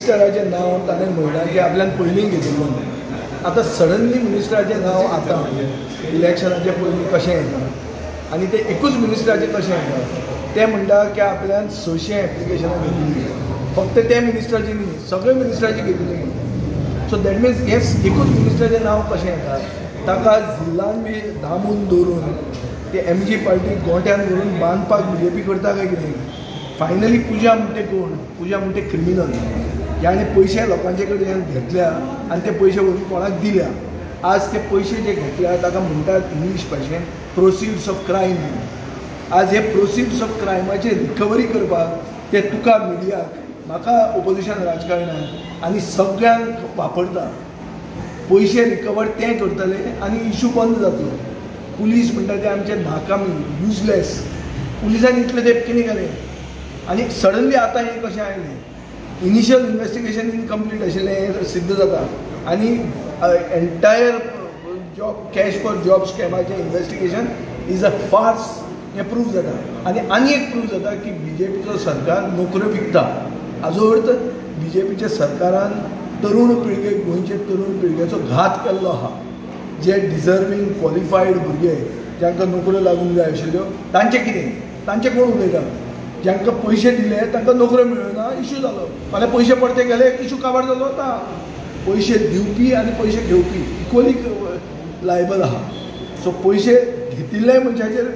मिनिस्टराचें नांव ताणें म्हणलां की आपल्यान पयलीं घेतिल्लें. आतां सडनली मिनिस्टराचें नांव आतां इलेक्शनाचे पयलीं कशें येता आनी तें एकूच मिनिस्टराचें कशें येता. ते म्हणटा की आपल्यान 600 एप्लिकेशनां घेतिल्लीं. फक्त ते मिनिस्टराची न्ही, सगळे मिनिस्टराची घेतिल्लीं. सो दॅट मिन्स हें एकूच मिनिस्टराचें नांव कशें येता. ताका जिल्लान बी धामून दवरून ते MG पार्टी गोंट्यान व्हरून बांदपाक BJP करता काय कितें. फायनली पुजा म्हणटे कोण? पुजा म्हणटे क्रिमिनल. याने पयशे लोकांचे कडेन घेतल्या आनी ते पयशे व्हरून कोणाक दिल्या. आज ते पयशे जे घेतल्या ताका म्हणटात इंग्लीश भाशेन प्रोसिड्स ऑफ क्रायम. आज हे प्रोसिड्स ऑफ क्रायमाचे रिकवरी करपाक ते तुका मिडियाक, म्हाका ओपोजिशन राजकारणाक आनी सगळ्यांक वापरता. पयशे रिकवर ते करतले आनी इशू बंद जातलो. पुलीस म्हणटा ते आमचे नाकामी, युजलेस. पुलिसांनी इतले ते कितें केलें आनी सडनली आतां हें कशें आयलें. इनिशियल इन्वेस्टिगेशन इनकम्प्लीट आशिल्लें हें सिद्ध जाता आनी entire job cash for job स्कॅमाचें इन्वेस्टिगेशन इज अ फार्स हें प्रूव जाता. आनी एक प्रूव जाता की BJPचो सरकार नोकऱ्यो विकता. हाजो अर्थ BJPच्या सरकारान तरूण पिळगेक, गोंयचे तरूण पिळगेचो घात केल्लो आहा. जे डिजर्वींग क्वॉलिफायड भुरगे जांकां नोकऱ्यो लागूंक जाय आशिल्ल्यो तांचें कितें, तांचें कोण उलयता. जांकां पयशे दिले तांकां नोकऱ्यो मेळना, इशू जालो. फाल्यां पयशे परते गेले, इशू काबार जालो. आतां पयशे दिवपी आनी पयशे घेवपी इक्वली लायबल आहा. सो पयशे घेतिल्ले मनशाचेर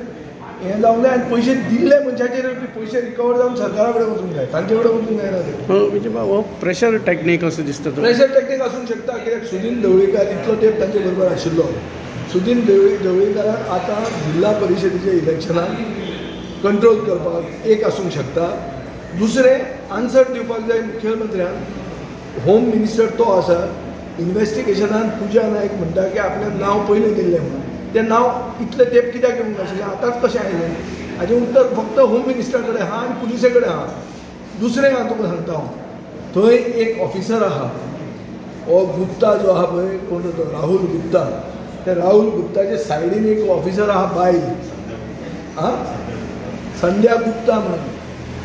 हें जावंक जाय आनी पयशे दिल्ले मनशाचेर पयशे रिकवर जावन सरकारा कडेन वचूंक जाय, तांचे कडेन वचूंक जायना. म्हणजे हो प्रेशर टॅक्नीक असो दिसता. प्रेशर टॅक्नीक आसूंक शकता. कित्याक सुदीन ढवळीकर इतलो तेंप तांचे बरोबर आशिल्लो. सुदीन ढवळीकरान आतां जिल्ला परिशदेच्या इलेक्शनाक कंट्रोल करपाक एक आसूंक शकता. दुसरें आन्सर दिवपाक जाय मुख्यमंत्र्यान. होम मिनिस्टर तो आसा. इन्वेस्टिगेशनान पुजा नायक म्हणटा की आपलें नांव पयलें दिल्लें म्हणून. तें नांव इतलें तेंप कित्याक येवंक नाशिल्लें, आतांच कशें आयलें. हाजें उत्तर फक्त होम मिनिस्टरा कडेन आहा आनी पुलिसे कडेन आहा. दुसरें हांव तुका सांगता हांव, थंय एक ऑफिसर आहा. हो गुप्ता जो आहा पळय, कोण तो राहुल गुप्ता. त्या राहुल गुप्ताचे सायडीन एक ऑफिसर आहा बायल, संध्या गुप्ता म्हणून.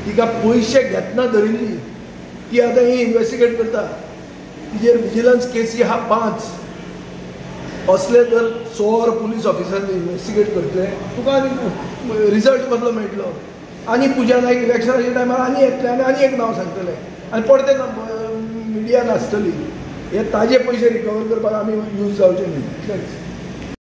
तिका पयशे घेतना धरिल्ली. ती आतां ही इन्वेस्टिगेट करता. तिजेर विजिलन्स केसी आहा 5. असले जर 100 पुलीस ऑफिसरांनी इन्वेस्टिगेट करतले तुका आनी रिजल्ट कसलो मेळटलो. आनी पुजा नायक इलेक्शनाच्या टायमार आनी येतले आनी एक नांव सांगतले आनी परते मिडिया नाचतली. हे ताजे पयशे रिकवर करपाक आमी यूज जावचे न्ही.